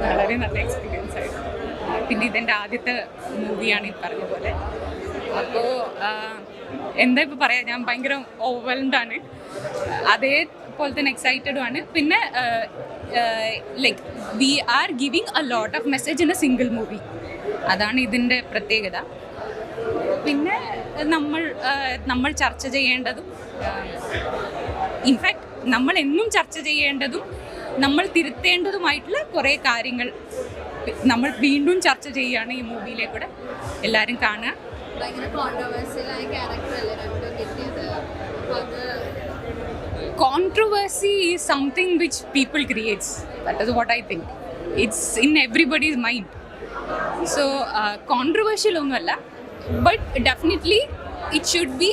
വളരെ നല്ല എക്സ്പീരിയൻസ് ആയിരുന്നു. പിന്നെ ഇതെൻ്റെ ആദ്യത്തെ മൂവിയാണ് ഈ പറഞ്ഞ പോലെ. അപ്പോൾ എന്താ ഇപ്പോൾ പറയാം, ഞാൻ ഭയങ്കര ഓവർവെൽംഡാണ്, അതേപോലെ തന്നെ എക്സൈറ്റഡുമാണ്. പിന്നെ like we R giving a lot of message in A single movie, അതാണ് ഇതിൻ്റെ പ്രത്യേകത. പിന്നെ നമ്മൾ ചർച്ച ചെയ്യേണ്ടതും, ഇൻഫാക്ട് നമ്മൾ എന്നും ചർച്ച ചെയ്യേണ്ടതും നമ്മൾ തിരുത്തേണ്ടതുമായിട്ടുള്ള കുറേ കാര്യങ്ങൾ നമ്മൾ വീണ്ടും ചർച്ച ചെയ്യുകയാണ് ഈ മൂവിയിലേക്കൂടെ. എല്ലാവരും കാണുക. Controversy is something which people creates. That is what I think. It's in everybody's mind. So controversial ഒന്നുമല്ല, but definitely it should be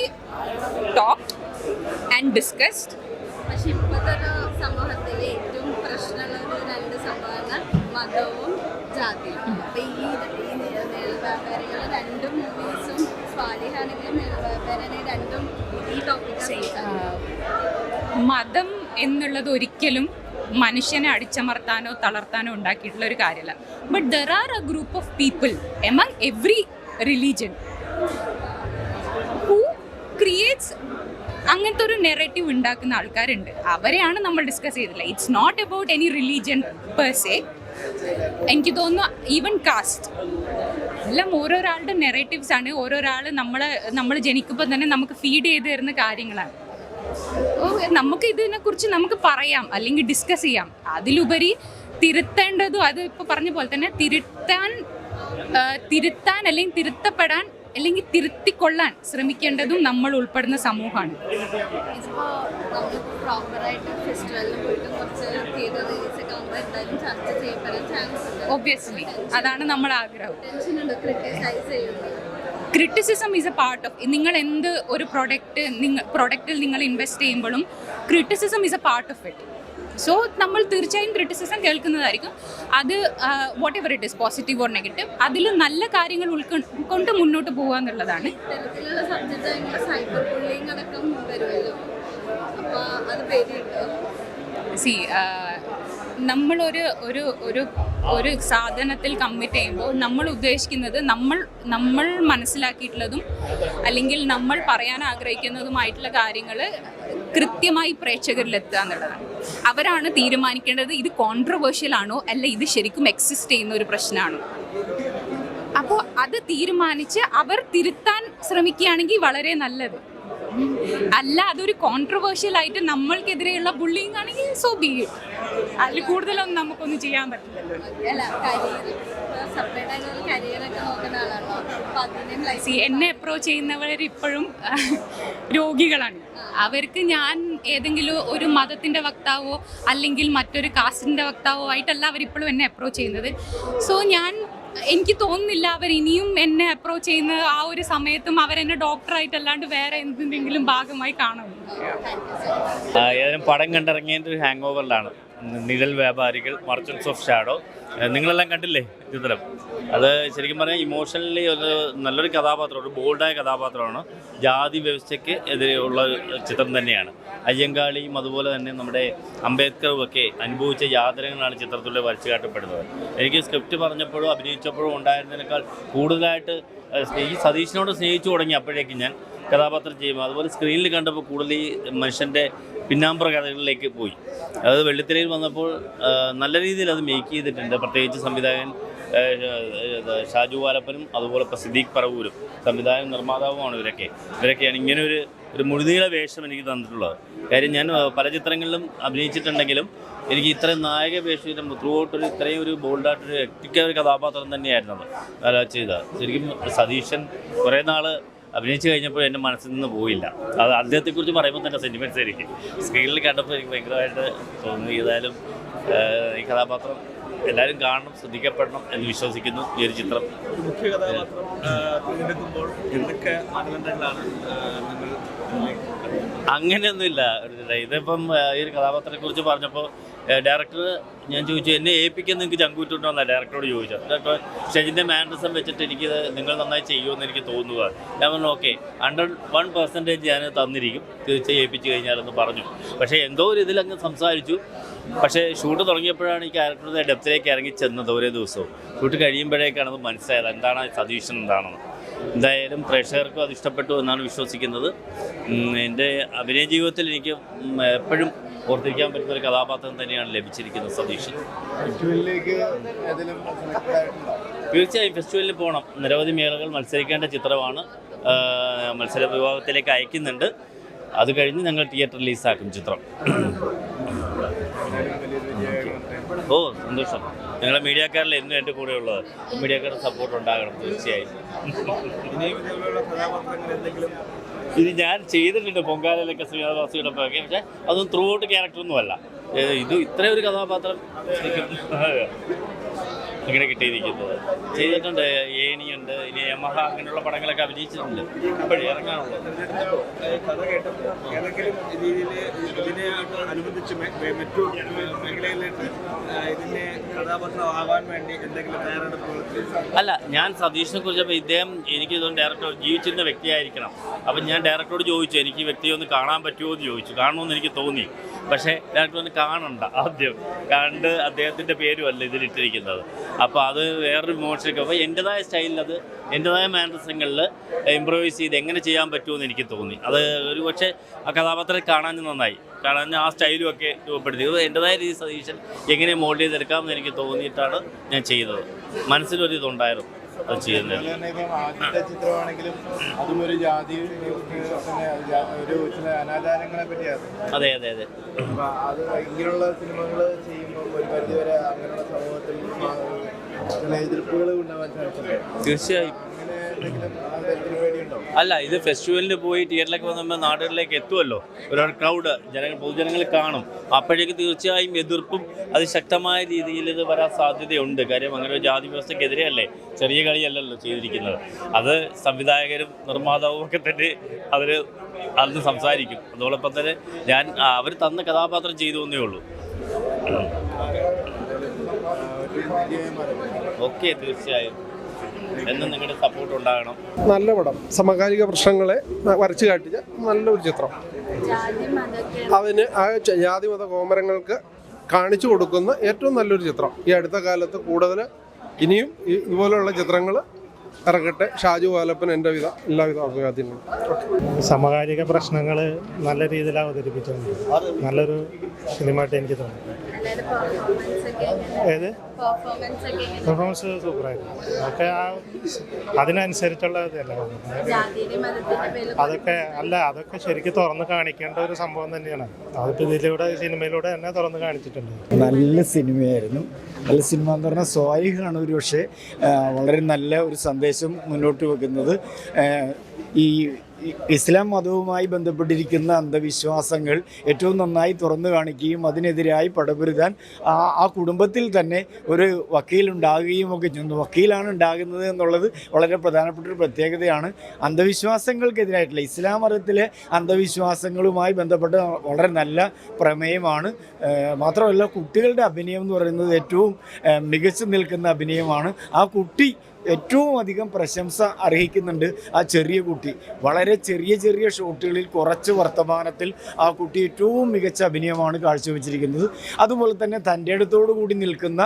talked and discussed. പക്ഷെ ഇപ്പോഴത്തെ സമൂഹത്തിൽ ഏറ്റവും പ്രശ്നമുള്ള രണ്ട് സംഭവങ്ങൾ മതവും ജാതിയും. അപ്പൊ ഈ നിഴൽവ്യാപാരികൾ രണ്ടും മൂവീസും സ്വാലിഹാണെങ്കിലും നിഴൽവ്യാപാരനെ രണ്ടും ഈ ടോപ്പിക്. മതം എന്നുള്ളത് ഒരിക്കലും മനുഷ്യനെ അടിച്ചമർത്താനോ തളർത്താനോ ഉണ്ടാക്കിയിട്ടുള്ള ഒരു കാര്യമല്ല. But there are a group of people among every religion who creates അങ്ങനത്തെ ഒരു നെറേറ്റീവ് ഉണ്ടാക്കുന്ന ആൾക്കാരുണ്ട്. അവരെയാണ് നമ്മൾ ഡിസ്കസ് ചെയ്തില്ല. It's not about any religion per se. എനിക്ക് തോന്നുന്നു ഈവൻ കാസ്റ്റ് എല്ലാം ഓരോരാളുടെ നെറേറ്റീവ്സ് ആണ്. ഓരോരാൾ നമ്മൾ ജനിക്കുമ്പോൾ തന്നെ നമുക്ക് ഫീഡ് ചെയ്ത് തരുന്ന കാര്യങ്ങളാണ്. നമുക്ക് ഇതിനെക്കുറിച്ച് നമുക്ക് പറയാം, അല്ലെങ്കിൽ ഡിസ്കസ് ചെയ്യാം. അതിലുപരി തിരുത്തേണ്ടതും, അത് ഇപ്പോൾ പറഞ്ഞ പോലെ തന്നെ തിരുത്താൻ അല്ലെങ്കിൽ തിരുത്തപ്പെടാൻ അല്ലെങ്കിൽ തിരുത്തിക്കൊള്ളാൻ ശ്രമിക്കേണ്ടതും നമ്മൾ ഉൾപ്പെടുന്ന സമൂഹമാണ്. ഒബ്വിയസ്ലി അതാണ് നമ്മൾ ആഗ്രഹം. Criticism is A part of, നിങ്ങൾ എന്ത് ഒരു പ്രൊഡക്റ്റിൽ നിങ്ങൾ ഇൻവെസ്റ്റ് ചെയ്യുമ്പോഴും criticism is A part of it. So നമ്മൾ തീർച്ചയായും ക്രിറ്റിസിസം കേൾക്കുന്നതായിരിക്കും. അത് what ever it is, positive or negative, അതിൽ നല്ല കാര്യങ്ങൾ ഉൾക്കൊണ്ട് മുന്നോട്ട് പോകുക എന്നുള്ളതാണ്. സി നമ്മളൊരു ഒരു ഒരു ഒരു സാധനത്തിൽ കമ്മിറ്റ് ചെയ്യുമ്പോൾ നമ്മൾ ഉദ്ദേശിക്കുന്നത് നമ്മൾ മനസ്സിലാക്കിയിട്ടുള്ളതും അല്ലെങ്കിൽ നമ്മൾ പറയാൻ ആഗ്രഹിക്കുന്നതുമായിട്ടുള്ള കാര്യങ്ങൾ കൃത്യമായി പ്രേക്ഷകരിലെത്തുക എന്നുള്ളതാണ്. അവരാണ് തീരുമാനിക്കേണ്ടത് ഇത് കോൺട്രവേഴ്ഷ്യൽ ആണോ അല്ല ഇത് ശരിക്കും എക്സിസ്റ്റ് ചെയ്യുന്ന ഒരു പ്രശ്നമാണോ. അപ്പോൾ അത് തീരുമാനിച്ച് അവർ തിരുത്താൻ ശ്രമിക്കുകയാണെങ്കിൽ വളരെ നല്ലത്. അല്ല അതൊരു കോൺട്രവേഴ്ഷ്യൽ ആയിട്ട് നമ്മൾക്കെതിരെയുള്ള ബുള്ളിങ് ആണെങ്കിൽ സോ ബി ഇറ്റ്. അതിൽ കൂടുതലൊന്നും നമുക്കൊന്നും ചെയ്യാൻ പറ്റില്ലല്ലോ. എന്നെ അപ്രോച്ച് ചെയ്യുന്നവർ ഇപ്പോഴും രോഗികളാണ്. അവർക്ക് ഞാൻ ഏതെങ്കിലും ഒരു മതത്തിൻ്റെ വക്താവോ അല്ലെങ്കിൽ മറ്റൊരു കാസ്റ്റിൻ്റെ വക്താവോ ആയിട്ടല്ല അവരിപ്പോഴും എന്നെ അപ്രോച്ച് ചെയ്യുന്നത്. സോ എനിക്ക് തോന്നുന്നില്ല അവർ ഇനിയും എന്നെ അപ്രോച്ച് ചെയ്യുന്ന ആ ഒരു സമയത്തും അവരെന്നെ ഡോക്ടറായിട്ടല്ലാണ്ട് വേറെ എന്തെങ്കിലും ഭാഗമായി കാണും. ഏതായാലും പടം കണ്ടിറങ്ങിയതിൻ്റെ ഒരു ഹാങ് ഓവറിലാണ് നിഴൽ വ്യാപാരികൾ, മർച്ചൻസ് ഓഫ് ഷാഡോ. നിങ്ങളെല്ലാം കണ്ടില്ലേ ചിത്രം? അത് ശരിക്കും പറഞ്ഞാൽ ഇമോഷണലി ഒരു നല്ലൊരു കഥാപാത്രം, ഒരു ബോൾഡായ കഥാപാത്രമാണ്. ജാതി വ്യവസ്ഥയ്ക്ക് എതിരെയുള്ള ചിത്രം തന്നെയാണ്. അയ്യങ്കാളിയും അതുപോലെ തന്നെ നമ്മുടെ അംബേദ്കറും ഒക്കെ അനുഭവിച്ച യാതനകളാണ് ചിത്രത്തിലൂടെ വരച്ചു കാട്ടപ്പെടുന്നത്. എനിക്ക് സ്ക്രിപ്റ്റ് പറഞ്ഞപ്പോഴും അഭിനയിച്ചപ്പോഴും ഉണ്ടായിരുന്നതിനേക്കാൾ കൂടുതലായിട്ട് ഈ സതീഷിനോട് സ്നേഹിച്ചു തുടങ്ങി അപ്പോഴേക്കും ഞാൻ കഥാപാത്രം ചെയ്യുമ്പോൾ. അതുപോലെ സ്ക്രീനിൽ കണ്ടപ്പോൾ കൂടുതൽ ഈ മനുഷ്യൻ്റെ പിന്നാമ്പുറ കഥകളിലേക്ക് പോയി. അത് വെള്ളിത്തിരയിൽ വന്നപ്പോൾ നല്ല രീതിയിൽ അത് മേക്ക് ചെയ്തിട്ടുണ്ട്. പ്രത്യേകിച്ച് സംവിധായകൻ ഷാജു വാലപ്പനും അതുപോലെ സിദ്ദീഖ് പറവൂരും സംവിധായകൻ നിർമ്മാതാവുമാണ്. ഇവരൊക്കെയാണ് ഇങ്ങനെ ഒരു മുഴുനീള വേഷം എനിക്ക് തന്നിട്ടുള്ളത്. കാര്യം ഞാൻ പല ചിത്രങ്ങളിലും അഭിനയിച്ചിട്ടുണ്ടെങ്കിലും എനിക്ക് ഇത്രയും നായക വേഷം ത്രൂ ഔട്ട് ഇത്രയും ഒരു ബോൾഡായിട്ടൊരു എക്ടിക്ക ഒരു കഥാപാത്രം തന്നെയായിരുന്നു അത് ചെയ്തത്. ശരിക്കും സതീശൻ കുറേ നാൾ അഭിനയിച്ച് കഴിഞ്ഞപ്പോൾ എൻ്റെ മനസ്സിൽ നിന്ന് പോയില്ല. അത് അദ്ദേഹത്തെക്കുറിച്ച് പറയുമ്പോൾ തന്നെ സെൻറ്റിമെൻറ്റ്സ് എനിക്ക് സ്ക്രീനിൽ കണ്ടപ്പോൾ എനിക്ക് ഭയങ്കരമായിട്ട് തോന്നി. ഏതായാലും ഈ കഥാപാത്രം എല്ലാവരും കാണണം, ശ്രദ്ധിക്കപ്പെടണം എന്ന് വിശ്വസിക്കുന്നു. ഈ ഒരു ചിത്രം മുഖ്യ കഥാപാത്രം തിരഞ്ഞെടുക്കുമ്പോൾ എന്തൊക്കെ മാനദണ്ഡങ്ങളാണ് നിങ്ങൾ അങ്ങനെയൊന്നുമില്ല. ഇതിപ്പം ഈ ഒരു കഥാപാത്രത്തെക്കുറിച്ച് പറഞ്ഞപ്പോൾ ഡയറക്ടർ ഞാൻ ചോദിച്ചു, എന്നെ ഏൽപ്പിക്കാൻ നിങ്ങൾക്ക് ചങ്കൂറ്റുണ്ടോ എന്നാണ് ഡയറക്ടറോട് ചോദിച്ചത്. ഡയറക്ടർ ഷെജിൻ്റെ മാനറിസം വെച്ചിട്ട് എനിക്കിത് നിങ്ങൾ നന്നായി ചെയ്യുമെന്ന് എനിക്ക് തോന്നുക. ഞാൻ പറഞ്ഞു ഓക്കെ, 101% ഞാൻ തന്നിരിക്കും, തീർച്ചയായും ഏൽപ്പിച്ച് കഴിഞ്ഞാലെന്ന് പറഞ്ഞു. പക്ഷേ എന്തോ ഒരു ഇതിലങ്ങ് സംസാരിച്ചു. പക്ഷേ ഷൂട്ട് തുടങ്ങിയപ്പോഴാണ് ഈ ക്യാരക്ടറുടെ ഡെപ്തിലേക്ക് ഇറങ്ങി ചെന്നത്. ഓരോ ദിവസവും ഷൂട്ട് കഴിയുമ്പോഴേക്കാണ് അത് മനസ്സിലായത് എന്താണ് സതീഷൻ എന്താണെന്ന്. എന്തായാലും പ്രേക്ഷകർക്കും അത് ഇഷ്ടപ്പെട്ടു എന്നാണ് വിശ്വസിക്കുന്നത്. എൻ്റെ അഭിനയ ജീവിതത്തിൽ എനിക്ക് എപ്പോഴും ഓർത്തിരിക്കാൻ പറ്റുന്ന ഒരു കഥാപാത്രം തന്നെയാണ് ലഭിച്ചിരിക്കുന്നത് സതീഷൻ. തീർച്ചയായും ഫെസ്റ്റിവലിൽ പോകണം. നിരവധി മേളകൾ മത്സരിക്കേണ്ട ചിത്രമാണ്. മത്സര വിഭാഗത്തിലേക്ക് അയക്കുന്നുണ്ട്. അത് കഴിഞ്ഞ് ഞങ്ങൾ തിയേറ്റർ റിലീസാക്കും ചിത്രം. ഓ സന്തോഷം. ഞങ്ങളെ മീഡിയക്കാരിൽ എന്നും എൻ്റെ കൂടെ ഉള്ളത്. മീഡിയക്കാരുടെ സപ്പോർട്ട് ഉണ്ടാകണം തീർച്ചയായും. ഇത് ഞാൻ ചെയ്തിട്ടുണ്ട് പൊങ്കാലയിലൊക്കെ ശ്രീനിവാസിയുടെ ഒക്കെ, പക്ഷേ അതൊന്നും ത്രൂ ഔട്ട് ക്യാരക്ടറൊന്നും അല്ല. ഇത് ഇത്രയും ഒരു കഥാപാത്രം ഇങ്ങനെ കിട്ടിയിരിക്കുന്നത്. ചെയ്തിട്ടുണ്ട്. ഏണിയുണ്ട്, ഇനി യമഹ, അങ്ങനെയുള്ള പടങ്ങളൊക്കെ അഭിനയിച്ചിട്ടുണ്ട്. ഇപ്പോഴേ ഇറങ്ങാനുള്ളത്. അല്ല, ഞാൻ സതീഷിനെ കുറിച്ചപ്പോൾ ഇദ്ദേഹം എനിക്ക് ഇതൊന്നും ഡയറക്ടർ ജീവിച്ചിരുന്ന വ്യക്തിയായിരിക്കണം. അപ്പം ഞാൻ ഡയറക്ടറോട് ചോദിച്ചു, എനിക്ക് ഈ വ്യക്തിയെ ഒന്ന് കാണാൻ പറ്റുമോ എന്ന് ചോദിച്ചു. കാണണമെന്ന് എനിക്ക് തോന്നി. പക്ഷേ ഡയറക്ടർ ഒന്ന് കാണണ്ട, ആദ്യം കണ്ട് അദ്ദേഹത്തിൻ്റെ പേരുമല്ല ഇതിലിട്ടിരിക്കുന്നത്. അപ്പോൾ അത് വേറൊരു മോശമൊക്കെ. അപ്പോൾ എൻ്റെതായ സ്റ്റൈലിൽ, അത് എൻ്റെതായ മാനറിസങ്ങളിൽ ഇമ്പ്രൂവൈസ് ചെയ്ത് എങ്ങനെ ചെയ്യാൻ പറ്റുമെന്ന് എനിക്ക് തോന്നി. അത് ഒരു പക്ഷേ ആ കഥാപാത്രം കാണാൻ നന്നായി, കാണാൻ ആ സ്റ്റൈലും ഒക്കെ രൂപപ്പെടുത്തി. എൻ്റെതായ രീതി സതീശൻ എങ്ങനെ മോൾഡ് ചെയ്തെടുക്കാമെന്ന് എനിക്ക് തോന്നിയിട്ടാണ് ഞാൻ ചെയ്തത്. മനസ്സിലൊരു ഇതുണ്ടായിരുന്നു അത് ചെയ്യുന്നത്. ആദ്യത്തെ ചിത്രമാണെങ്കിലും അതും ഒരു ജാതി ഒരു ചില അനാചാരങ്ങളെ പറ്റിയാണ്. അതെ അതെ അതെ. അത് ഇങ്ങനെയുള്ള സിനിമകൾ ചെയ്യുമ്പോൾ ഒരു പരിധിവരെ അങ്ങനെയുള്ള സമൂഹത്തിൽ ചില എതിർപ്പുകൾ ഉണ്ടാവാൻ സാധിച്ചിട്ടുണ്ട്. തീർച്ചയായും. അല്ല, ഇത് ഫെസ്റ്റിവലിന് പോയി തിയേറ്ററിലേക്ക് വന്ന് നാടുകളിലേക്ക് എത്തുമല്ലോ, ഒരുപാട് ക്രൗഡ് പൊതുജനങ്ങൾ കാണും. അപ്പോഴേക്ക് തീർച്ചയായും എതിർപ്പും അതിശക്തമായ രീതിയിൽ ഇത് വരാൻ സാധ്യതയുണ്ട്. കാര്യം അങ്ങനെ ഒരു ജാതി വ്യവസ്ഥക്കെതിരെയല്ലേ, ചെറിയ കളിയല്ലല്ലോ ചെയ്തിരിക്കുന്നത്. അത് സംവിധായകരും നിർമ്മാതാവും ഒക്കെ തന്നെ അതിന് സംസാരിക്കും. അതോടൊപ്പം തന്നെ അവർ തന്ന കഥാപാത്രം ചെയ്തു എന്നേ ഉള്ളൂ. ഓക്കെ, തീർച്ചയായും എന്നും നിങ്ങളുടെ സപ്പോർട്ട് ഉണ്ടാകണം. നല്ല പടം, സമകാലിക പ്രശ്നങ്ങളെ വരച്ചു കാട്ടിയ നല്ലൊരു ചിത്രം. അതിന് ആ ജാതി മത കോമരങ്ങൾക്ക് കാണിച്ചു കൊടുക്കുന്ന ഏറ്റവും നല്ലൊരു ചിത്രം. ഈ അടുത്ത കാലത്ത് കൂടുതൽ ഇനിയും ഇതുപോലെയുള്ള ചിത്രങ്ങൾ ഇറങ്ങട്ടെ. ഷാജു വാലപ്പൻ എൻ്റെ എല്ലാവിധ അഭിവാദ്യങ്ങളും. സമകാലിക പ്രശ്നങ്ങൾ നല്ല രീതിയിൽ അവതരിപ്പിച്ചിട്ടുണ്ട്. നല്ലൊരു സിനിമയായിട്ട് എനിക്ക് തോന്നി. ഏത് പെർഫോമൻസ് സൂപ്പറായിരുന്നു. അതൊക്കെ അതിനനുസരിച്ചുള്ള ഇതല്ല, അതൊക്കെ ശരിക്കും തുറന്ന് കാണിക്കേണ്ട ഒരു സംഭവം തന്നെയാണ്. അതിപ്പോൾ ഇതിലൂടെ സിനിമയിലൂടെ തന്നെ തുറന്ന് കാണിച്ചിട്ടുണ്ട്. നല്ല സിനിമയായിരുന്നു. നല്ല സിനിമ എന്ന് പറഞ്ഞാൽ സ്വാഭാവികമാണ്. ഒരു പക്ഷേ വളരെ നല്ല ഒരു സന്ദേശം മുന്നോട്ട് വെക്കുന്നത്. ഈ ഇസ്ലാം മതവുമായി ബന്ധപ്പെട്ടിരിക്കുന്ന അന്ധവിശ്വാസങ്ങൾ ഏറ്റവും നന്നായി തുറന്നു കാണിക്കുകയും അതിനെതിരായി പടപൊരുതാൻ ആ കുടുംബത്തിൽ തന്നെ ഒരു വക്കീലുണ്ടാകുകയും ഒക്കെ ചെയ്യുന്നു. വക്കീലാണ് ഉണ്ടാകുന്നത് എന്നുള്ളത് വളരെ പ്രധാനപ്പെട്ട ഒരു പ്രത്യേകതയാണ്. അന്ധവിശ്വാസങ്ങൾക്കെതിരായിട്ടുള്ള ഇസ്ലാം മതത്തിലെ അന്ധവിശ്വാസങ്ങളുമായി ബന്ധപ്പെട്ട വളരെ നല്ല പ്രമേയമാണ്. മാത്രമല്ല, കുട്ടികളുടെ അഭിനയം എന്ന് പറയുന്നത് ഏറ്റവും മികച്ചു നിൽക്കുന്ന അഭിനയമാണ്. ആ കുട്ടി ഏറ്റവും അധികം പ്രശംസ അർഹിക്കുന്നുണ്ട്. ആ ചെറിയ കുട്ടി വളരെ ചെറിയ ഷോട്ടുകളിൽ കുറച്ച് വർത്തമാനത്തിൽ ആ കുട്ടി ഏറ്റവും മികച്ച അഭിനയമാണ് കാഴ്ചവെച്ചിരിക്കുന്നത്. അതുപോലെ തന്നെ തൻ്റെ അടുത്തോടു കൂടി നിൽക്കുന്ന,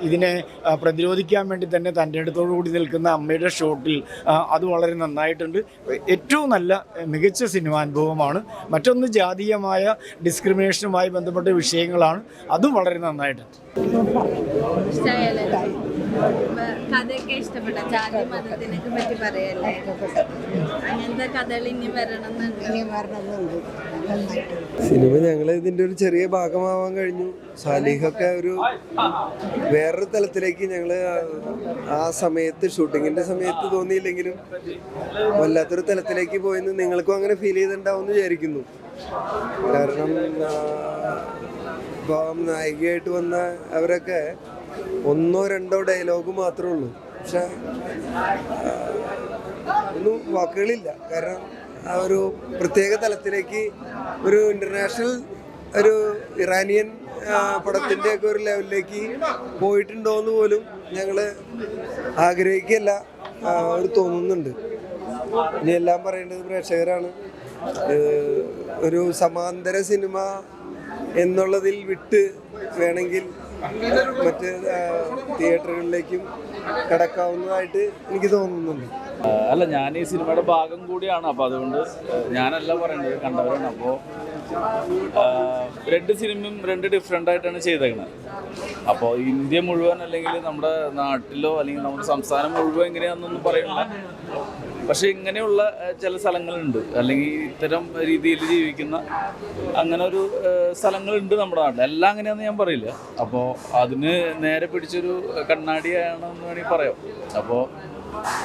ഇതിനെ പ്രതിരോധിക്കാൻ വേണ്ടി തന്നെ തൻ്റെ അടുത്തോടു കൂടി നിൽക്കുന്ന അമ്മയുടെ ഷോട്ടിൽ അത് വളരെ നന്നായിട്ടുണ്ട്. ഏറ്റവും നല്ല മികച്ച സിനിമാനുഭവമാണ്. മറ്റൊന്ന് ജാതീയമായ ഡിസ്ക്രിമിനേഷനുമായി ബന്ധപ്പെട്ട വിഷയങ്ങളാണ്. അതും വളരെ നന്നായിട്ടുണ്ട്. കഥയൊക്കെ ഇഷ്ടപ്പെട്ട ജാതി മതത്തിനൊക്കെ പറ്റി പറയല്ലേ, അങ്ങനത്തെ കഥകൾ ഇനി വരണമെന്നുണ്ട്. സിനിമ ഞങ്ങൾ ഇതിൻ്റെ ഒരു ചെറിയ ഭാഗമാവാൻ കഴിഞ്ഞു. സാലിഹൊക്കെ ഒരു വേറൊരു തലത്തിലേക്ക് ഞങ്ങൾ ആ സമയത്ത് ഷൂട്ടിങ്ങിൻ്റെ സമയത്ത് തോന്നിയില്ലെങ്കിലും വല്ലാത്തൊരു തലത്തിലേക്ക് പോയെന്ന് നിങ്ങൾക്കും അങ്ങനെ ഫീൽ ചെയ്തിട്ടുണ്ടാവും എന്ന് വിചാരിക്കുന്നു. കാരണം ഇപ്പം നായികയായിട്ട് വന്ന അവരൊക്കെ 1-2 ഡയലോഗ് മാത്രമേ ഉള്ളൂ. പക്ഷെ ഒന്നും വാക്കുകളില്ല. കാരണം ആ ഒരു പ്രത്യേക തലത്തിലേക്ക് ഒരു ഇൻ്റർനാഷണൽ ഒരു ഇറാനിയൻ പടത്തിൻ്റെയൊക്കെ ഒരു ലെവലിലേക്ക് പോയിട്ടുണ്ടോ എന്ന് പോലും ഞങ്ങൾ ആഗ്രഹിക്കുകയല്ല, ഒരു തോന്നുന്നുണ്ട്. ഇനി എല്ലാം പറയേണ്ടത് പ്രേക്ഷകരാണ്. ഒരു സമാന്തര സിനിമ എന്നുള്ളതിൽ വിട്ട് വേണമെങ്കിൽ മറ്റ് തിയേറ്ററുകളിലേക്കും കടക്കാവുന്നതായിട്ട് എനിക്ക് തോന്നുന്നുണ്ട്. അല്ല, ഞാൻ ഈ സിനിമയുടെ ഭാഗം കൂടിയാണ്. അപ്പോൾ അതുകൊണ്ട് ഞാനല്ല പറയേണ്ടത്, കണ്ടവരാണ്. അപ്പോൾ രണ്ട് സിനിമയും രണ്ട് ഡിഫറെൻ്റ് ആയിട്ടാണ് ചെയ്തേക്കുന്നത്. അപ്പോൾ ഇന്ത്യ മുഴുവൻ അല്ലെങ്കിൽ നമ്മുടെ നാട്ടിലോ അല്ലെങ്കിൽ നമ്മുടെ സംസ്ഥാനം മുഴുവൻ എങ്ങനെയാണെന്നൊന്നും പറയുന്നില്ല. പക്ഷെ ഇങ്ങനെയുള്ള ചില സ്ഥലങ്ങളുണ്ട്, അല്ലെങ്കിൽ ഇത്തരം രീതിയിൽ ജീവിക്കുന്ന അങ്ങനെ ഒരു സ്ഥലങ്ങളുണ്ട് നമ്മുടെ നാട്ടിൽ. എല്ലാം അങ്ങനെയാണെന്ന് ഞാൻ പറയില്ല. അപ്പോൾ അതിന് നേരെ പിടിച്ചൊരു കണ്ണാടിയാണെന്ന് വേണമെങ്കിൽ പറയാം. അപ്പോൾ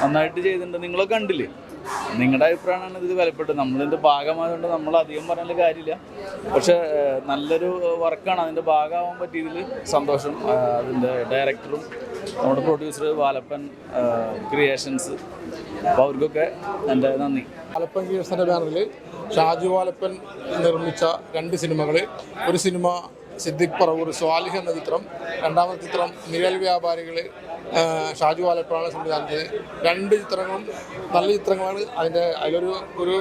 നന്നായിട്ട് ചെയ്തിട്ടുണ്ട്. നിങ്ങളൊക്കെ കണ്ടില്ലേ? നിങ്ങളുടെ അഭിപ്രായമാണ് ഇത് വിലപ്പെട്ടത്. നമ്മളിതിൻ്റെ ഭാഗമായതുകൊണ്ട് നമ്മൾ അധികം പറയാനുള്ള കാര്യമില്ല. പക്ഷെ നല്ലൊരു വർക്കാണ്. അതിൻ്റെ ഭാഗമാവാൻ പറ്റിയതിൽ സന്തോഷം. അതിൻ്റെ ഡയറക്ടറും നമ്മുടെ പ്രൊഡ്യൂസർ വാലപ്പൻ ക്രിയേഷൻസ്, അപ്പോൾ അവർക്കൊക്കെ എൻ്റെ നന്ദി. വാലപ്പൻ ക്രിയേഷൻ്റെ ബാനറിൽ ഷാജു വാലപ്പൻ നിർമ്മിച്ച 2 സിനിമകൾ. ഒരു സിനിമ സിദ്ദിഖ് പറവൂർ സ്വാലിഹ് എന്ന ചിത്രം, രണ്ടാമത്തെ ചിത്രം നിഴൽ വ്യാപാരികൾ, ഷാജു വാലപ്പനാണ് സംവിധാനം ചെയ്തത്. 2 ചിത്രങ്ങളും നല്ല ചിത്രങ്ങളാണ്. അതിലൊരു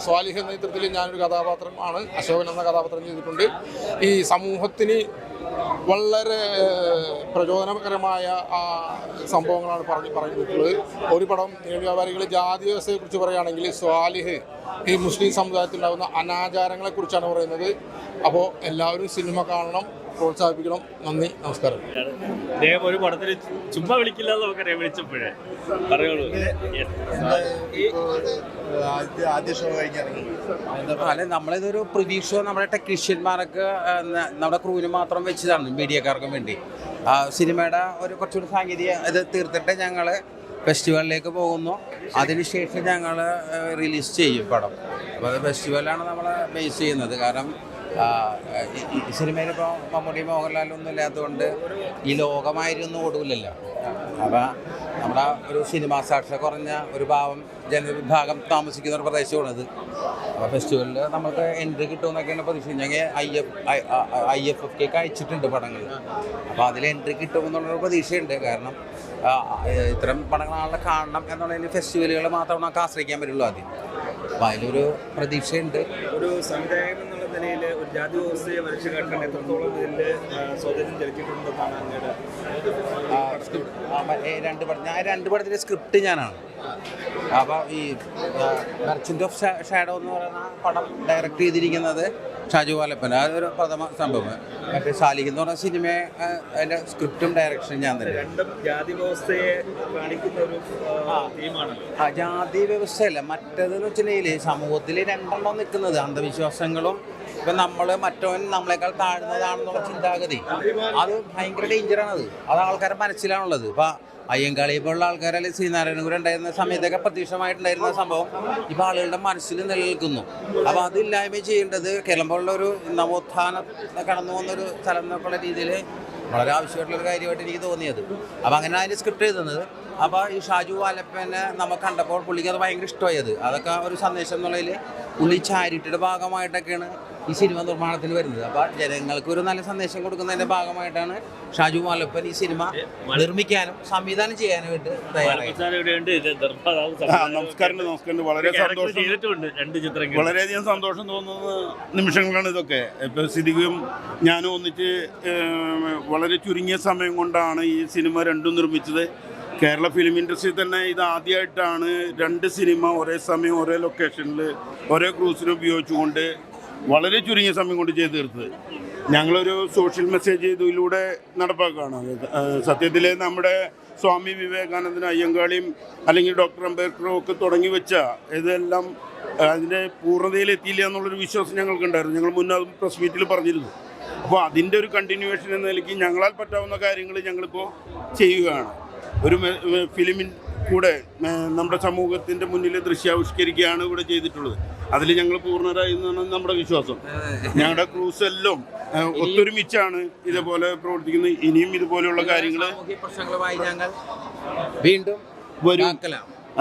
സ്വാലിഹ് എന്ന ചിത്രത്തിൽ ഞാനൊരു കഥാപാത്രമാണ്, അശോകൻ എന്ന കഥാപാത്രം ചെയ്തിട്ടുണ്ട്. ഈ സമൂഹത്തിന് വളരെ പ്രചോദനകരമായ സംഭവങ്ങളാണ് പറഞ്ഞിട്ടുള്ളത്. ഒരു പടം നിഴൽ വ്യാപാരികൾ ജാതി വ്യവസ്ഥയെക്കുറിച്ച് പറയുകയാണെങ്കിൽ സ്വാലിഹ് ഈ മുസ്ലിം സമുദായത്തിലുണ്ടാകുന്ന അനാചാരങ്ങളെക്കുറിച്ചാണ് പറയുന്നത്. അപ്പോൾ എല്ലാവരും സിനിമ കാണണം, പ്രോത്സാഹിപ്പിക്കണം. നന്ദി, നമസ്കാരം. ഒരു പടത്തിന് ചുമ്മാ വിളിക്കില്ല നമുക്കറിയാം, വിളിച്ചപ്പോഴേ പറയുള്ളൂ. ആദ്യ ഷോ കഴിഞ്ഞിറങ്ങി അല്ല, നമ്മളിതൊരു പ്രതീക്ഷ നമ്മുടെ ടെക്നീഷ്യന്മാരൊക്കെ നമ്മുടെ ക്രൂവിന് മാത്രം വെച്ചതാണ്, മീഡിയക്കാർക്കും വേണ്ടി. സിനിമയുടെ ഒരു കുറച്ചുകൂടി സാങ്കേതിക ഇത് തീർത്തിട്ട് ഞങ്ങൾ ഫെസ്റ്റിവലിലേക്ക് പോകുന്നു. അതിനുശേഷം ഞങ്ങൾ റിലീസ് ചെയ്യും പടം. അപ്പോൾ അത് ഫെസ്റ്റിവലാണ് നമ്മൾ ബേസ് ചെയ്യുന്നത്. കാരണം ഈ സിനിമയിൽ ഇപ്പോൾ മമ്മൂട്ടി മോഹൻലാലൊന്നും ഇല്ലാത്തതുകൊണ്ട് ഈ ലോകമായിരുന്നു ഓടൂലല്ലോ. അപ്പോൾ നമ്മുടെ ഒരു സിനിമാ സാക്ഷരത കുറഞ്ഞ ഒരു ജനവിഭാഗം താമസിക്കുന്ന ഒരു പ്രദേശമാണിത്. അപ്പോൾ ഫെസ്റ്റിവലിൽ നമുക്ക് എൻട്രി കിട്ടുമെന്നൊക്കെയാണ് പ്രതീക്ഷ. ഞങ്ങൾ IFFK അയച്ചിട്ടുണ്ട് പടങ്ങൾ. അപ്പോൾ അതിൽ എൻട്രി കിട്ടുമെന്നുള്ളൊരു പ്രതീക്ഷയുണ്ട്. കാരണം ഇത്തരം പടങ്ങളാണല്ലോ കാണണം എന്നുള്ളതിന് ഫെസ്റ്റിവലുകൾ മാത്രം നമുക്ക് ആശ്രയിക്കാൻ പറ്റുള്ളൂ ആദ്യം. അപ്പോൾ അതിലൊരു പ്രതീക്ഷയുണ്ട്. ഒരു സംവിധായകൻ എന്നുള്ള നിലയിൽ ഒരു ജാതി വ്യവസ്ഥയെ വരച്ചു കാട്ടാൻ എത്രത്തോളം ഇതിൽ സ്വാധീനം ചെലുത്തിയിട്ടുണ്ടെന്നാണ് അങ്ങയുടെ 2 പടത്തിൻ്റെ സ്ക്രിപ്റ്റ് ഞാനാണ്. അപ്പോൾ ഈ മെർച്ചൻ്റ് ഓഫ് ഷാഡോ എന്ന് പറയുന്ന പടം ഡയറക്റ്റ് ചെയ്തിരിക്കുന്നത് ഷാജു വാലപ്പൻ. അതൊരു പ്രഥമ സംഭവം. മറ്റേ സാലിഹ് എന്ന് പറഞ്ഞ സിനിമ അതിൻ്റെ സ്ക്രിപ്റ്റും ഡയറക്ഷനും ഞാൻ തന്നെ. രണ്ടും ജാതി വ്യവസ്ഥയെ കാണിക്കുന്ന ഒരു തീമാണ്. ജാതി വ്യവസ്ഥയല്ല, മറ്റേതെന്ന് വെച്ചിട്ടുണ്ടെങ്കിൽ സമൂഹത്തിൽ 2 നിൽക്കുന്നത് അന്ധവിശ്വാസങ്ങളും ഇപ്പം നമ്മൾ മറ്റവൻ നമ്മളെക്കാൾ താഴ്ന്നതാണെന്നുള്ള ചിന്താഗതി. അത് ഭയങ്കര ഡേഞ്ചറാണത്. അത് ആൾക്കാരുടെ മനസ്സിലാണുള്ളത്. ഇപ്പം അയ്യങ്കാളി പോലുള്ള ആൾക്കാർ അല്ലെങ്കിൽ ശ്രീനാരായണ ഗുരു ഉണ്ടായിരുന്ന സമയത്തൊക്കെ പ്രത്യക്ഷമായിട്ടുണ്ടായിരുന്ന സംഭവം ഇപ്പോൾ ആളുകളുടെ മനസ്സിൽ നിലനിൽക്കുന്നു. അപ്പോൾ അതില്ലായ്മ ചെയ്യേണ്ടത് കേരളം പോലുള്ള ഒരു നവോത്ഥാനം കടന്നു പോകുന്നൊരു സ്ഥലം എന്നൊക്കെയുള്ള രീതിയിൽ വളരെ ആവശ്യമായിട്ടുള്ളൊരു കാര്യമായിട്ട് എനിക്ക് തോന്നിയത്. അപ്പോൾ അങ്ങനെ അതിൻ്റെ സ്ക്രിപ്റ്റ് എഴുതുന്നത്. അപ്പോൾ ഈ ഷാജു വാലപ്പനെ നമ്മൾ കണ്ടപ്പോൾ പുള്ളിക്ക് അത് ഭയങ്കര ഇഷ്ടമായത്. അതൊക്കെ ഒരു സന്ദേശം എന്നുള്ളതിൽ പുള്ളി ചാരിറ്റിയുടെ ഭാഗമായിട്ടൊക്കെയാണ് ഈ സിനിമ നിർമ്മാണത്തിന് വരുന്നത്. അപ്പോൾ ജനങ്ങൾക്ക് ഒരു നല്ല സന്ദേശം കൊടുക്കുന്നതിൻ്റെ ഭാഗമായിട്ടാണ് ഷാജു വാലപ്പൻ ഈ സിനിമ നിർമ്മിക്കാനും സംവിധാനം ചെയ്യാനുമായിട്ട് തയ്യാറായി. നമസ്കാരം. വളരെയധികം സന്തോഷം തോന്നുന്ന നിമിഷങ്ങളാണ് ഇതൊക്കെ. ഇപ്പോൾ സിദ്ദിഖും ഞാനും ഒന്നിച്ച് വളരെ ചുരുങ്ങിയ സമയം കൊണ്ടാണ് ഈ സിനിമ രണ്ടും നിർമ്മിച്ചത്. കേരള ഫിലിം ഇൻഡസ്ട്രി തന്നെ ഇത് ആദ്യമായിട്ടാണ് 2 സിനിമ ഒരേ സമയം ഒരേ ലൊക്കേഷനിൽ ഒരേ ക്രൂസിൽ ഉപയോഗിച്ചുകൊണ്ട് വളരെ ചുരുങ്ങിയ സമയം കൊണ്ട് ചെയ്ത് തീർത്തത്. ഞങ്ങളൊരു സോഷ്യൽ മെസ്സേജ് ഇതിലൂടെ നടപ്പാക്കുകയാണ്. സത്യത്തിൽ നമ്മുടെ സ്വാമി വിവേകാനന്ദനും അയ്യങ്കാളിയും അല്ലെങ്കിൽ ഡോക്ടർ അംബേദ്കറും ഒക്കെ തുടങ്ങി വെച്ച ഇതെല്ലാം അതിൻ്റെ പൂർണ്ണതയിലെത്തിയില്ല എന്നുള്ളൊരു വിശ്വാസം ഞങ്ങൾക്കുണ്ടായിരുന്നു. ഞങ്ങൾ മുന്നേ പ്രസ് മീറ്റിൽ പറഞ്ഞിരുന്നു. അപ്പോൾ അതിൻ്റെ ഒരു കണ്ടിന്യൂവേഷൻ എന്ന നിലയ്ക്ക് ഞങ്ങളാൽ പറ്റാവുന്ന കാര്യങ്ങൾ ഞങ്ങളിപ്പോൾ ചെയ്യുകയാണ്. ഒരു ഫിലിമിൻ കൂടെ നമ്മുടെ സമൂഹത്തിൻ്റെ മുന്നിൽ ദൃശ്യാവിഷ്കരിക്കുകയാണ് ഇവിടെ ചെയ്തിട്ടുള്ളത്. അതിൽ ഞങ്ങൾ പൂർണ്ണരായി എന്നാണ് നമ്മുടെ വിശ്വാസം. ഞങ്ങളുടെ ക്രൂസ് എല്ലാം ഒത്തൊരുമിച്ചാണ് ഇതുപോലെ പ്രവർത്തിക്കുന്നത്. ഇനിയും ഇതുപോലെയുള്ള കാര്യങ്ങൾ പ്രശ്നങ്ങളുമായി ഞങ്ങൾ വീണ്ടും വരും.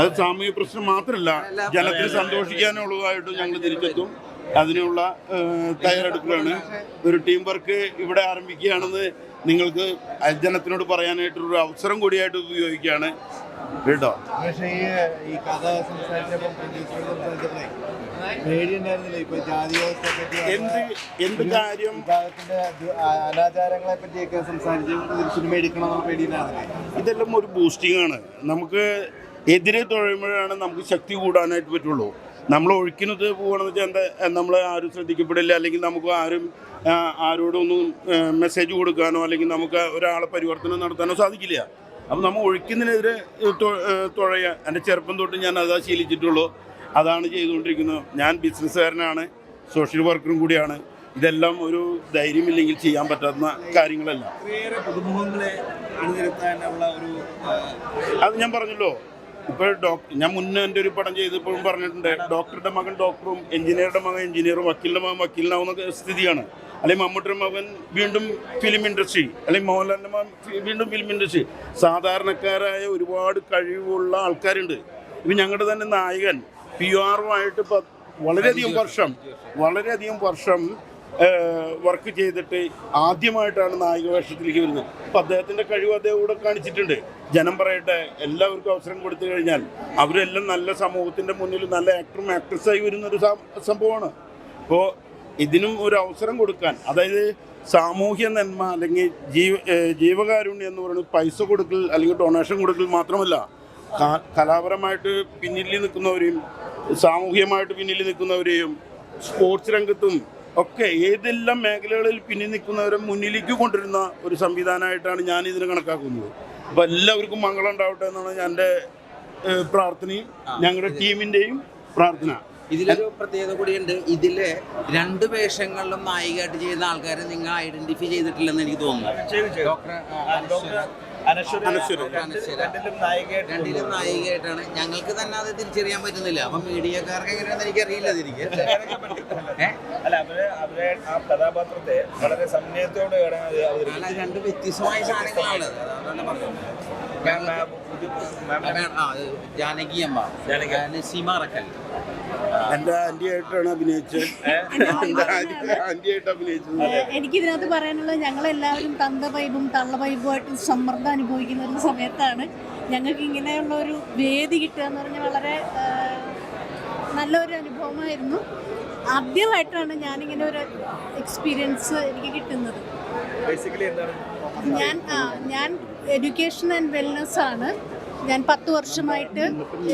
അത് സാമൂഹിക പ്രശ്നം മാത്രമല്ല, ജനത്തിന് സന്തോഷിക്കാനുള്ളതായിട്ട് ഞങ്ങൾ തിരിച്ചെത്തും. അതിനുള്ള തയ്യാറെടുപ്പിലാണ്. ഒരു ടീം വർക്ക് ഇവിടെ ആരംഭിക്കുകയാണെന്ന് നിങ്ങൾക്ക് ജനത്തിനോട് പറയാനായിട്ടൊരു അവസരം കൂടിയായിട്ട് ഉപയോഗിക്കുകയാണ് കേട്ടോ. പക്ഷേ ഈ കഥ സംസാരിച്ചപ്പോൾ പേടിയുണ്ടായിരുന്നില്ല? ഇപ്പൊ ജാതി വ്യവസ്ഥയെ പറ്റി, എന്ത് കാര്യം, വിഭാഗത്തിന്റെ അനാചാരങ്ങളെ പറ്റിയൊക്കെ സംസാരിച്ച് സിനിമ എടുക്കണം എന്നുള്ള പേടിയുണ്ടായിരുന്നില്ലേ? ഇതെല്ലാം ഒരു ബൂസ്റ്റിംഗ് ആണ്. നമുക്ക് എതിരെ തുഴയുമ്പോഴാണ് നമുക്ക് ശക്തി കൂടാനായിട്ട് പറ്റുള്ളൂ. നമ്മൾ ഒഴുക്കിനത് പോകണമെന്ന് വെച്ചാൽ നമ്മളെ ആരും ശ്രദ്ധിക്കപ്പെടില്ല, അല്ലെങ്കിൽ നമുക്ക് ആരോടൊന്നും മെസ്സേജ് കൊടുക്കാനോ അല്ലെങ്കിൽ നമുക്ക് ഒരാളെ പരിവർത്തനം നടത്താനോ സാധിക്കില്ല. അപ്പം നമ്മൾ ഒഴുക്കുന്നതിനെതിരെ തുഴയുക. എൻ്റെ ചെറുപ്പം തൊട്ട് ഞാൻ അതാ ശീലിച്ചിട്ടുള്ളൂ, അതാണ് ചെയ്തുകൊണ്ടിരിക്കുന്നത്. ഞാൻ ബിസിനസ്സുകാരനാണ്, സോഷ്യൽ വർക്കറും കൂടിയാണ്. ഇതെല്ലാം ഒരു ധൈര്യമില്ലെങ്കിൽ ചെയ്യാൻ പറ്റാത്ത കാര്യങ്ങളല്ല. പുതുമുഖങ്ങളെ അണിനിരത്താനുള്ള ഒരു അത് ഞാൻ പറഞ്ഞല്ലോ. ഇപ്പോൾ ഞാൻ മുന്നേ എൻ്റെ ഒരു പടം ചെയ്തപ്പോഴും പറഞ്ഞിട്ടുണ്ട്, ഡോക്ടറുടെ മകൻ ഡോക്ടറും എഞ്ചിനീയറുടെ മകൻ എഞ്ചിനീയറും വക്കീലിൻ്റെ മകൻ വക്കീലിനാവുന്ന സ്ഥിതിയാണ്. അല്ലെങ്കിൽ മമ്മൂട്ടിയുടെ മകൻ വീണ്ടും ഫിലിം ഇൻഡസ്ട്രി, അല്ലെങ്കിൽ മോഹൻലാലിൻ്റെ മകൻ വീണ്ടും ഫിലിം ഇൻഡസ്ട്രി. സാധാരണക്കാരായ ഒരുപാട് കഴിവുള്ള ആൾക്കാരുണ്ട്. ഇപ്പം ഞങ്ങളുടെ തന്നെ നായകൻ PR-ആയിട്ട് വളരെയധികം വർഷം വർക്ക് ചെയ്തിട്ട് ആദ്യമായിട്ടാണ് നായിക വേഷത്തിലേക്ക് വരുന്നത്. അപ്പം അദ്ദേഹത്തിൻ്റെ കഴിവ് അദ്ദേഹം കൂടെ കാണിച്ചിട്ടുണ്ട്. ജനം പറയട്ടെ, എല്ലാവർക്കും അവസരം കൊടുത്തു കഴിഞ്ഞാൽ അവരെല്ലാം നല്ല സമൂഹത്തിൻ്റെ മുന്നിൽ നല്ല ആക്ടറും ആക്ട്രസ്സായി വരുന്നൊരു സംഭവമാണ്. അപ്പോൾ ഇതിനും ഒരു അവസരം കൊടുക്കാൻ, അതായത് സാമൂഹ്യ നന്മ അല്ലെങ്കിൽ ജീവകാരുണ്യം എന്ന് പറയുന്നത് പൈസ കൊടുക്കൽ അല്ലെങ്കിൽ ഡൊണേഷൻ കൊടുക്കൽ മാത്രമല്ല, കലാപരമായിട്ട് പിന്നിൽ നിൽക്കുന്നവരെയും സാമൂഹികമായിട്ട് പിന്നിൽ നിൽക്കുന്നവരെയും സ്പോർട്സ് രംഗത്തും ഒക്കെ ഏതെല്ലാം മേഖലകളിൽ പിന്നിൽ നിൽക്കുന്നവരെ മുന്നിലേക്ക് കൊണ്ടുവരുന്ന ഒരു സംവിധാനമായിട്ടാണ് ഞാൻ ഇതിനെ കണക്കാക്കുന്നത്. അപ്പോൾ എല്ലാവർക്കും മംഗളം ഉണ്ടാവട്ടെ എന്നാണ് എൻ്റെ പ്രാർത്ഥനയും ഞങ്ങളുടെ ടീമിൻ്റെയും പ്രാർത്ഥന. ഇതിലൊരു പ്രത്യേകത കൂടിയുണ്ട്. ഇതില് 2 വേഷങ്ങളിലും നായികയായിട്ട് ചെയ്യുന്ന ആൾക്കാരെ നിങ്ങൾ ഐഡന്റിഫൈ ചെയ്തിട്ടില്ലെന്ന് എനിക്ക് തോന്നുന്നു. രണ്ടിലും നായികയായിട്ടാണ്. ഞങ്ങൾക്ക് തന്നെ അത് തിരിച്ചറിയാൻ പറ്റുന്നില്ല. അപ്പൊ മീഡിയക്കാർക്ക് എങ്ങനെയാണെന്ന് എനിക്കറിയില്ല. കഥാപാത്രത്തെ വളരെ സമയത്തോടെ 2 വ്യത്യസ്തമായ സാധനങ്ങളാണ്. ജാനകി അമ്മ, നസീമ അറക്കൽ എൻ്റെ ആൻറ്റിയായിട്ടാണ് അഭിനയിച്ചത്. എനിക്കിതിനകത്ത് പറയാനുള്ളത്, ഞങ്ങളെല്ലാവരും തന്ത പൈബും തള്ള പൈബുമായിട്ട് സമ്മർദ്ദം അനുഭവിക്കുന്ന ഒരു സമയത്താണ് ഞങ്ങൾക്ക് ഇങ്ങനെയുള്ള ഒരു വേദി കിട്ടുക എന്ന് പറഞ്ഞാൽ വളരെ നല്ലൊരു അനുഭവമായിരുന്നു. ആദ്യമായിട്ടാണ് ഞാനിങ്ങനെ ഒരു എക്സ്പീരിയൻസ് എനിക്ക് കിട്ടുന്നത്. ഞാൻ എഡ്യൂക്കേഷൻ ആൻഡ് വെൽനസ് ആണ്. ഞാൻ 10 വർഷമായിട്ട്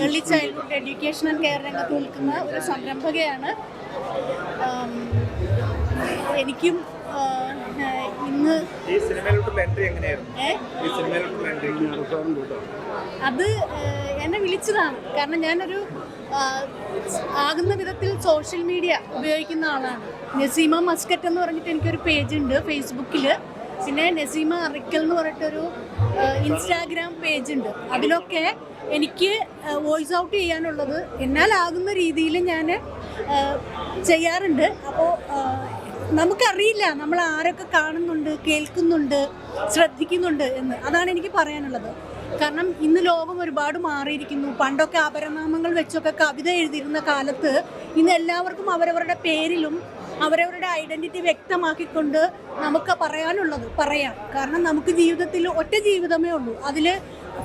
early childhood education and care രംഗത്ത് നിൽക്കുന്ന ഒരു സംരംഭകയാണ്. എനിക്കും ഇന്ന് അത് എന്നെ വിളിച്ചതാണ്. കാരണം ഞാനൊരു ആകുന്ന വിധത്തിൽ സോഷ്യൽ മീഡിയ ഉപയോഗിക്കുന്ന ആളാണ്. നസീമ മസ്കറ്റ് എന്ന് പറഞ്ഞിട്ട് എനിക്കൊരു പേജുണ്ട് ഫേസ്ബുക്കിൽ. പിന്നെ നസീമ അറിക്കൽ എന്ന് പറഞ്ഞിട്ടൊരു ഇൻസ്റ്റാഗ്രാം പേജുണ്ട്. അതിലൊക്കെ എനിക്ക് വോയിസ് ഔട്ട് ചെയ്യാനുള്ളത് എന്നാലാകുന്ന രീതിയിൽ ഞാൻ ചെയ്യാറുണ്ട്. അപ്പോൾ നമുക്കറിയില്ല നമ്മൾ ആരൊക്കെ കാണുന്നുണ്ട്, കേൾക്കുന്നുണ്ട്, ശ്രദ്ധിക്കുന്നുണ്ട് എന്ന്. അതാണ് എനിക്ക് പറയാനുള്ളത്. കാരണം ഇന്ന് ലോകം ഒരുപാട് മാറിയിരിക്കുന്നു. പണ്ടൊക്കെ അപരനാമങ്ങൾ വെച്ചൊക്കെ കവിത എഴുതിയിരുന്ന കാലത്ത് ഇന്ന് എല്ലാവർക്കും അവരവരുടെ പേരിലും അവരവരുടെ ഐഡൻറ്റിറ്റി വ്യക്തമാക്കിക്കൊണ്ട് നമുക്ക് പറയാനുള്ളത് പറയാം. കാരണം നമുക്ക് ജീവിതത്തിൽ ഒറ്റ ജീവിതമേ ഉള്ളൂ. അതിൽ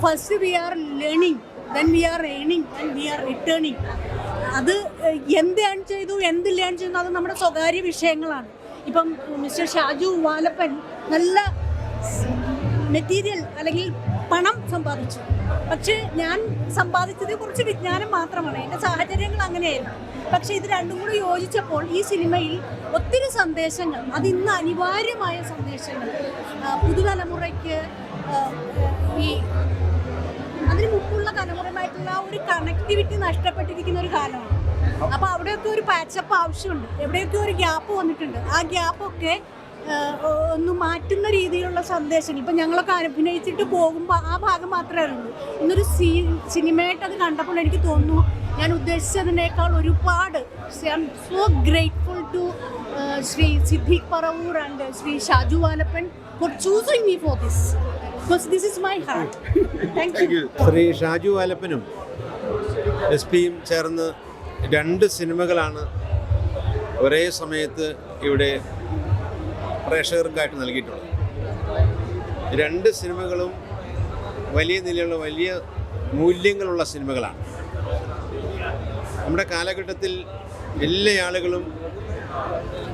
first we are learning, then we are earning, then we are returning. അത് എന്ത് ഏൺ ചെയ്തു, എന്ത് ലേൺ ചെയ്യുന്നു, അത് നമ്മുടെ സ്വകാര്യ വിഷയങ്ങളാണ്. ഇപ്പം മിസ്റ്റർ ഷാജു വാലപ്പൻ നല്ല മെറ്റീരിയൽ അല്ലെങ്കിൽ പണം സമ്പാദിച്ചു. പക്ഷേ ഞാൻ സമ്പാദിച്ചത് കുറച്ച് വിജ്ഞാനം മാത്രമാണ്. എൻ്റെ സാഹചര്യങ്ങൾ അങ്ങനെയായിരുന്നു. പക്ഷേ ഇത് രണ്ടും കൂടി യോജിച്ചപ്പോൾ ഈ സിനിമയിൽ ഒത്തിരി സന്ദേശങ്ങൾ, അതിന്ന് അനിവാര്യമായ സന്ദേശങ്ങൾ പുതുതലമുറയ്ക്ക്, ഈ അതിന് മുമ്പുള്ള തലമുറയുമായിട്ടുള്ള ഒരു കണക്ടിവിറ്റി നഷ്ടപ്പെട്ടിരിക്കുന്ന ഒരു കാലമാണ്. അപ്പോൾ അവിടെയൊക്കെ ഒരു പാച്ചപ്പ് ആവശ്യമുണ്ട്. എവിടെയൊക്കെ ഒരു ഗ്യാപ്പ് വന്നിട്ടുണ്ട്. ആ ഗ്യാപ്പൊക്കെ ഒന്ന് മാറ്റുന്ന രീതിയിലുള്ള സന്ദേശങ്ങൾ. ഇപ്പം ഞങ്ങളൊക്കെ അഭിനയിച്ചിട്ട് പോകുമ്പോൾ ആ ഭാഗം മാത്രമേ അറിയുള്ളൂ. ഇന്നൊരു സിനിമയായിട്ട് അത് കണ്ടപ്പോൾ എനിക്ക് തോന്നുന്നു ഞാൻ ഉദ്ദേശിച്ചതിനേക്കാൾ ഒരുപാട്. I am so grateful to Shri Siddique Paravur and Shri Shaju Valappan for choosing me for this, because this is my heart. Thank you. Shri Shaju വാലപ്പനും എസ് പിയും ചേർന്ന് 2 സിനിമകളാണ് ഒരേ സമയത്ത് ഇവിടെ പ്രേക്ഷകർക്കായിട്ട് നൽകിയിട്ടുള്ളത്. 2 സിനിമകളും വലിയ നിലയിലുള്ള വലിയ മൂല്യങ്ങളുള്ള സിനിമകളാണ്. നമ്മുടെ കാലഘട്ടത്തിൽ എല്ലാ ആളുകളും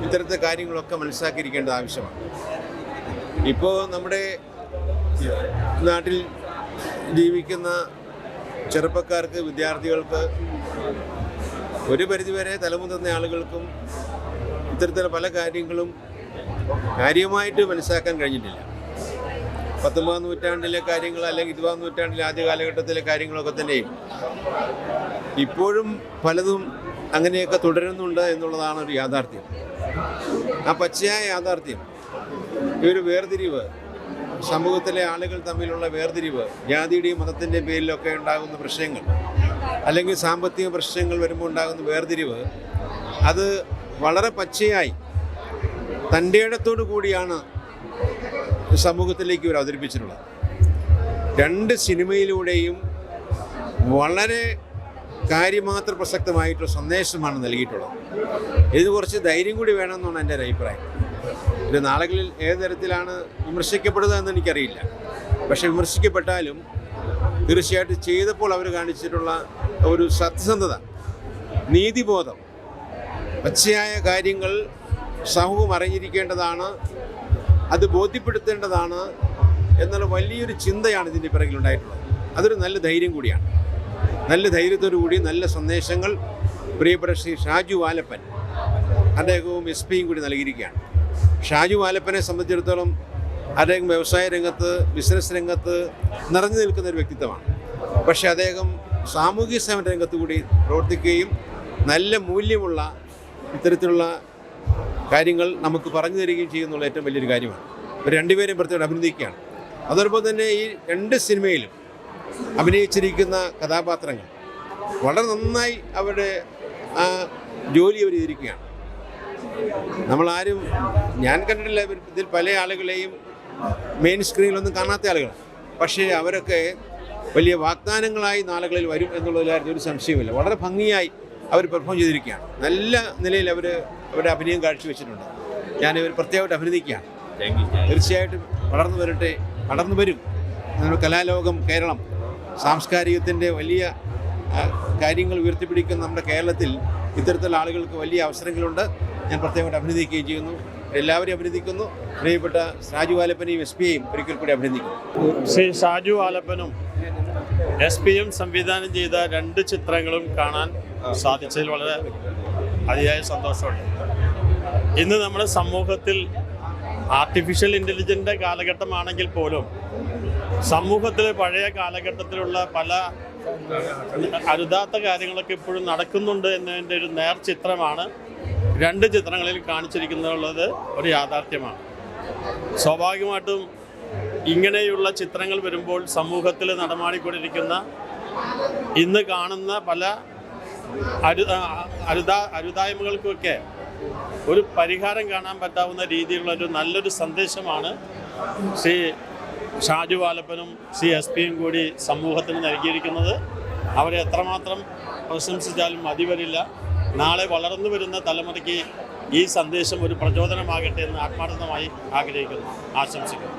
ഇത്തരത്തെ കാര്യങ്ങളൊക്കെ മനസ്സിലാക്കിയിരിക്കേണ്ടത് ആവശ്യമാണ്. ഇപ്പോൾ നമ്മുടെ നാട്ടിൽ ജീവിക്കുന്ന ചെറുപ്പക്കാർക്ക്, വിദ്യാർത്ഥികൾക്ക്, ഒരു പരിധിവരെ തലമുതിർന്ന ആളുകൾക്കും ഇത്തരത്തിലുള്ള പല കാര്യങ്ങളും കാര്യമായിട്ട് മനസ്സിലാക്കാൻ കഴിഞ്ഞിട്ടില്ല. 19-ാം നൂറ്റാണ്ടിലെ കാര്യങ്ങൾ അല്ലെങ്കിൽ 20-ാം നൂറ്റാണ്ടിലെ ആദ്യ കാലഘട്ടത്തിലെ കാര്യങ്ങളൊക്കെ തന്നെയും ഇപ്പോഴും പലതും അങ്ങനെയൊക്കെ തുടരുന്നുണ്ട് എന്നുള്ളതാണ് ഒരു യാഥാർത്ഥ്യം. ആ പച്ചയായ യാഥാർത്ഥ്യം, ഈ ഒരു വേർതിരിവ്, സമൂഹത്തിലെ ആളുകൾ തമ്മിലുള്ള വേർതിരിവ്, ജാതിയുടെയും മതത്തിൻ്റെയും പേരിലൊക്കെ ഉണ്ടാകുന്ന പ്രശ്നങ്ങൾ, അല്ലെങ്കിൽ സാമ്പത്തിക പ്രശ്നങ്ങൾ വരുമ്പോൾ ഉണ്ടാകുന്ന വേർതിരിവ്, അത് വളരെ പച്ചയായി തൻ്റെ ഇടത്തോടു കൂടിയാണ് സമൂഹത്തിലേക്ക് ഇവർ അവതരിപ്പിച്ചിട്ടുള്ളത്. 2 സിനിമയിലൂടെയും വളരെ കാര്യമാത്ര പ്രസക്തമായിട്ടുള്ള സന്ദേശമാണ് നൽകിയിട്ടുള്ളത്. ഇത് കുറച്ച് ധൈര്യം കൂടി വേണമെന്നാണ് എൻ്റെ ഒരു അഭിപ്രായം. ഇത് നാളുകളിൽ ഏത് തരത്തിലാണ് വിമർശിക്കപ്പെടുക എന്ന് എനിക്കറിയില്ല. പക്ഷെ വിമർശിക്കപ്പെട്ടാലും തീർച്ചയായിട്ടും ചെയ്തപ്പോൾ അവർ കാണിച്ചിട്ടുള്ള ഒരു സത്യസന്ധത, നീതിബോധം, പച്ചയായ കാര്യങ്ങൾ സമൂഹം അറിഞ്ഞിരിക്കേണ്ടതാണ്, അത് ബോധ്യപ്പെടുത്തേണ്ടതാണ് എന്നുള്ള വലിയൊരു ചിന്തയാണ് ഇതിൻ്റെ പിറകിലുണ്ടായിട്ടുള്ളത്. അതൊരു നല്ല ധൈര്യം കൂടിയാണ്. നല്ല ധൈര്യത്തോടു കൂടി നല്ല സന്ദേശങ്ങൾ പ്രിയപ്പെട്ട ശ്രീ ഷാജു വാലപ്പൻ, അദ്ദേഹവും എസ് പിയും കൂടി നൽകിയിരിക്കുകയാണ്. ഷാജു വാലപ്പനെ സംബന്ധിച്ചിടത്തോളം അദ്ദേഹം വ്യവസായ രംഗത്ത്, ബിസിനസ് രംഗത്ത് നിറഞ്ഞു നിൽക്കുന്ന ഒരു വ്യക്തിത്വമാണ്. പക്ഷേ അദ്ദേഹം സാമൂഹിക സേവന രംഗത്ത് കൂടി പ്രവർത്തിക്കുകയും നല്ല മൂല്യമുള്ള ഇത്തരത്തിലുള്ള കാര്യങ്ങൾ നമുക്ക് പറഞ്ഞു തരികയും ചെയ്യുന്നുള്ള ഏറ്റവും വലിയൊരു കാര്യമാണ്. ഇവർ 2 പേരെയും പ്രത്യേകം അഭിനന്ദിക്കുകയാണ്. അതോടൊപ്പം തന്നെ ഈ 2 സിനിമയിലും അഭിനയിച്ചിരിക്കുന്ന കഥാപാത്രങ്ങൾ വളരെ നന്നായി അവരുടെ ആ ജോലി അവർ ചെയ്തിരിക്കുകയാണ്. നമ്മളാരും, ഞാൻ കണ്ടിട്ടില്ല ഇതിൽ പല ആളുകളെയും മെയിൻ സ്ക്രീനിലൊന്നും കാണാത്ത ആളുകളാണ്. പക്ഷേ അവരൊക്കെ വലിയ വാഗ്ദാനങ്ങളായി നാളുകളിൽ വരും എന്നുള്ളതിലായിരുന്നു ഒരു സംശയമില്ല. വളരെ ഭംഗിയായി അവർ പെർഫോം ചെയ്തിരിക്കുകയാണ്. നല്ല നിലയിൽ അവരുടെ അഭിനയം കാഴ്ചവെച്ചിട്ടുണ്ട്. ഞാനിവർ പ്രത്യേകമായിട്ട് അഭിനന്ദിക്കുകയാണ്. തീർച്ചയായിട്ടും വളർന്നു വരട്ടെ, വളർന്നു വരും. കലാലോകം, കേരളം, സാംസ്കാരികത്തിൻ്റെ വലിയ കാര്യങ്ങൾ ഉയർത്തിപ്പിടിക്കുന്ന നമ്മുടെ കേരളത്തിൽ ഇത്തരത്തിലുള്ള ആളുകൾക്ക് വലിയ അവസരങ്ങളുണ്ട്. ഞാൻ പ്രത്യേകമായിട്ട് അഭിനന്ദിക്കുകയും ചെയ്യുന്നു. എല്ലാവരെയും അഭിനന്ദിക്കുന്നു. പ്രിയപ്പെട്ട ഷാജു വാലപ്പനെയും എസ് പിയെയും ഒരിക്കൽ കൂടി അഭിനന്ദിക്കുന്നു. ശ്രീ ഷാജു വാലപ്പനും എസ് പിയും സംവിധാനം ചെയ്ത 2 ചിത്രങ്ങളും കാണാൻ സാധിച്ചതിൽ വളരെ അതിയായ സന്തോഷമുണ്ട്. ഇന്ന് നമ്മുടെ സമൂഹത്തിൽ ആർട്ടിഫിഷ്യൽ ഇൻ്റലിജൻസിൻ്റെ കാലഘട്ടമാണെങ്കിൽ പോലും സമൂഹത്തിലെ പഴയ കാലഘട്ടത്തിലുള്ള പല അരുതാത്ത കാര്യങ്ങളൊക്കെ ഇപ്പോഴും നടക്കുന്നുണ്ട് എന്നതിൻ്റെ ഒരു നേർചിത്രമാണ് 2 ചിത്രങ്ങളിൽ കാണിച്ചിരിക്കുന്നുള്ളത്. ഒരു യാഥാർത്ഥ്യമാണ്. സ്വാഭാവികമായിട്ടും ഇങ്ങനെയുള്ള ചിത്രങ്ങൾ വരുമ്പോൾ സമൂഹത്തിൽ നടമാടിക്കൊണ്ടിരിക്കുന്ന, ഇന്ന് കാണുന്ന പല അരുതായ്മകൾക്കൊക്കെ ഒരു പരിഹാരം കാണാൻ പറ്റാവുന്ന രീതിയിലുള്ളൊരു നല്ലൊരു സന്ദേശമാണ് ശ്രീ ഷാജു വാലപ്പനും ശ്രീ എസ് പിയും കൂടി സമൂഹത്തിന് നൽകിയിരിക്കുന്നത്. അവരെ എത്രമാത്രം പ്രശംസിച്ചാലും മതി വരില്ല. നാളെ വളർന്നു വരുന്ന തലമുറയ്ക്ക് ഈ സന്ദേശം ഒരു പ്രചോദനമാകട്ടെ എന്ന് ആത്മാർത്ഥമായി ആഗ്രഹിക്കുന്നു, ആശംസിക്കുന്നു.